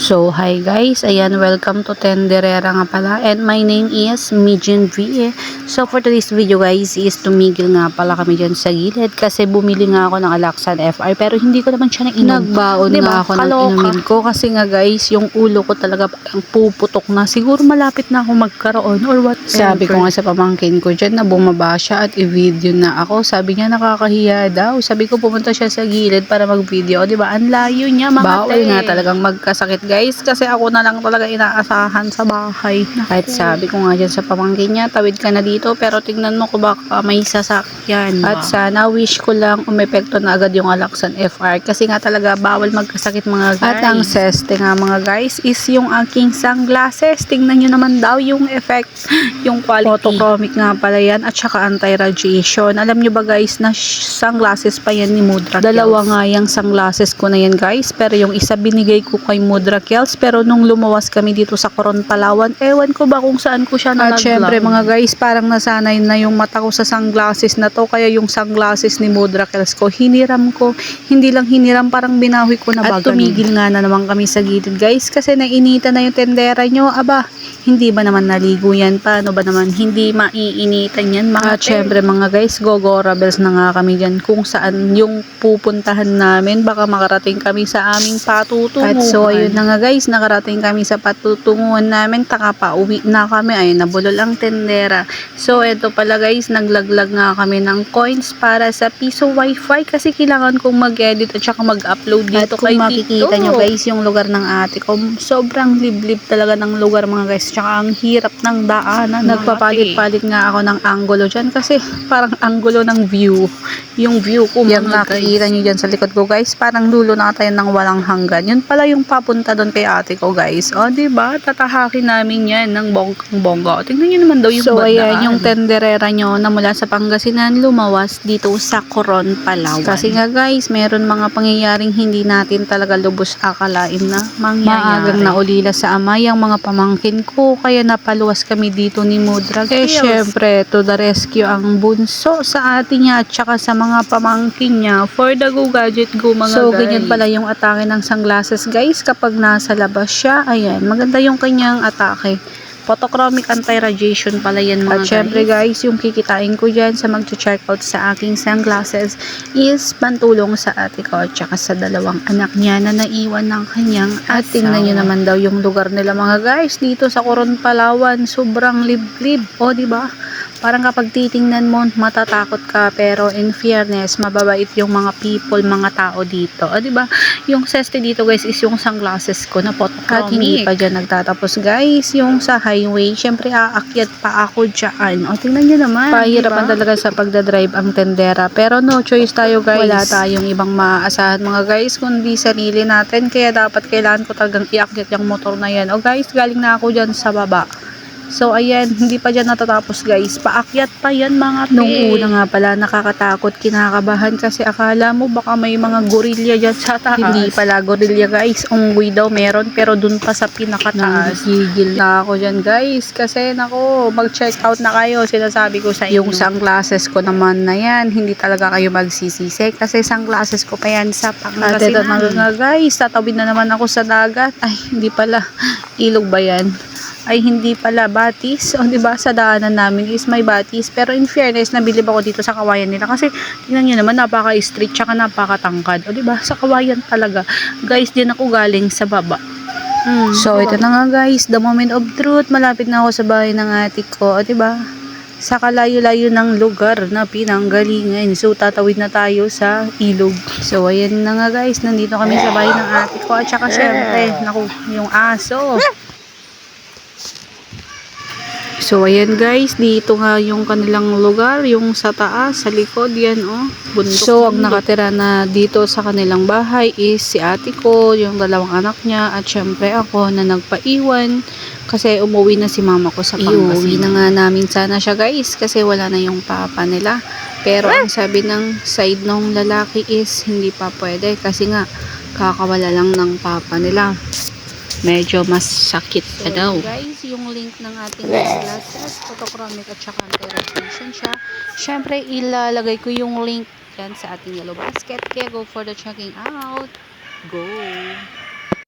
So, hi guys, ayan, welcome to Tenderera nga pala, and my name is Mijin V. So, for today's video guys, is tumigil nga pala kami dyan sa gilid kasi bumili nga ako ng Alaxan FR, pero hindi ko naman siya nainom. Nagbaon diba? Nga ako ng inumin ko kasi nga guys, yung ulo ko talaga parang puputok na, siguro malapit na ako magkaroon or what. Sabi ko nga sa pamangkin ko dyan na bumaba siya at i-video na ako, sabi niya nakakahiya daw, sabi ko pumunta siya sa gilid para mag-video, diba? Ang layo niya, mga bawal nga talagang magkasakit guys, kasi ako na lang talaga inaasahan sa bahay. Kahit sabi ko nga dyan sa pamangkin niya, tawid ka na dito pero tignan mo ko baka may sasakyan. At sana wish ko lang umepekto na agad yung Alaxan FR kasi nga talaga bawal magkasakit mga guys. At ang seste nga mga guys is yung aking sunglasses. Tingnan nyo naman daw yung effect, yung quality. Photochromic nga pala yan at saka anti-radiation. Alam nyo ba guys na sunglasses pa yan ni Mudra Kels? Dalawa nga yung sunglasses ko na yan guys, pero yung isa binigay ko kay Mudra Kels, pero nung lumawas kami dito sa Coron, Palawan, ewan ko ba kung saan ko siya nalaglag. At syempre mga guys, parang nasanay na yung mata ko sa sunglasses na to, kaya yung sunglasses ni Mudra Kels ko, hiniram ko, hindi lang hiniram, parang binawi ko na ba. At tumigil nga na naman kami sa gilid guys, kasi nainita na yung tendera nyo. Aba, hindi ba naman naligo yan? Paano ba naman hindi maiinitan yan mga? At syempre mga guys, Gogora Bells na nga kami dyan kung saan yung pupuntahan namin, baka makarating kami sa aming patutunguhan. At so ayun na nga guys, nakarating kami sa patutunguhan namin, taka pa uwi na kami, ay nabulol ang tendera. So eto pala guys, naglaglag nga kami ng coins para sa piso wifi kasi kailangan kong mag-edit at saka mag-upload dito. At kung makikita nyo guys yung lugar ng ate ko, sobrang liblib talaga ng lugar mga guys, tsaka ang hirap ng daanan. Nagpapalit-palit nga ako ng angulo dyan kasi parang angulo ng view, yung view ko yung nakikita nyo dyan sa likod ko guys, parang dulo na tayo ng walang hanggan. Yun pala yung papunta doon kay ate ko guys. O diba, tatahakin namin yan ng bonggang-bongga. Tingnan nyo naman daw yung so ayan yung tenderera nyo na mula sa Pangasinan lumawas dito sa Coron, Palawan. Kasi nga guys, meron mga pangyayaring hindi natin talaga lubos akalain na mangyayari. Maagang naulila sa amay ang mga pamangkin ko, kaya napaluwas kami dito ni Mudra. Eh syempre, to the rescue ang bunso sa atin niya at saka sa mga pamangkin niya. For the go gadget go mga so, guys. So ganyan pala yung atake ng sunglasses guys kapag nasa labas siya. Ayan, maganda yung kanyang atake. Photochromic anti-radiation pala yan mga guys. At syempre guys, yung kikitain ko dyan sa mag-checkout sa aking sunglasses is pantulong sa ate ko at saka sa dalawang anak niya na naiwan ng kanyang asawa. At tingnan nyo naman daw yung lugar nila mga guys dito sa Coron, Palawan. Sobrang liblib. O diba? Parang kapag titingnan mo, matatakot ka, pero in fairness, mababait yung mga people, mga tao dito. O, diba? Yung seste dito, guys, is yung sunglasses ko na photochromic. At hindi pa dyan nagtatapos, guys. Yung sa highway, syempre, aakyat pa ako dyan. O, tingnan nyo naman. Pahirapan talaga sa pagdadrive ang tendera. Pero no choice tayo, guys. Wala tayong ibang maaasahan, mga guys, kundi sarili natin. Kaya dapat kailangan ko talagang iakyat yung motor na yan. O, guys, galing na ako dyan sa baba. So ayan, hindi pa dyan natatapos guys, paakyat pa yan mga pe. Nung una nga pala nakakatakot, kinakabahan kasi akala mo baka may mga gorilla dyan sa taas. Hindi pala gorilla guys, unggoy daw meron, pero dun pa sa pinakataas. Gigil na ako dyan guys kasi nako, mag check out na kayo, sinasabi ko sa inyo. Yung sunglasses ko naman na yan, hindi talaga kayo magsisisi kasi sunglasses ko pa yan sa Pangasinan. At ito na nga guys, tatawid na naman ako sa dagat. Ay hindi pala, ilog ba yan? Ay hindi pala, batis. O diba, sa daanan namin is may batis. Pero in fairness, nabilib ako dito sa kawayan nila. Kasi tingnan nyo naman, napaka-street tsaka napakatangkad. O diba, sa kawayan talaga. Guys, din ako galing sa baba. So ito na nga guys, the moment of truth. Malapit na ako sa bahay ng ate ko. O diba, sa kalayo-layo ng lugar na pinanggalingan. So tatawid na tayo sa ilog. So ayan na nga guys, nandito kami sa bahay ng ate ko. At saka syempre, naku, yung aso. So ayan guys, dito nga yung kanilang lugar, yung sa taas, sa likod yan oh, bundok. So ang nakatira na dito sa kanilang bahay is si ate ko, yung dalawang anak niya, at syempre ako na nagpaiwan kasi umuwi na si mama ko sa Pangasinan. Iuwi na nga namin sana siya guys kasi wala na yung papa nila. Pero ang sabi ng side ng lalaki is hindi pa pwede kasi nga kakawala lang ng papa nila. Medyo mas sakit pa daw. Guys, yung link ng ating sunglasses, photochromic at saka anti-radiation siya. Syempre, ilalagay ko yung link yan sa ating yellow basket. Kaya go for the checking out. Go!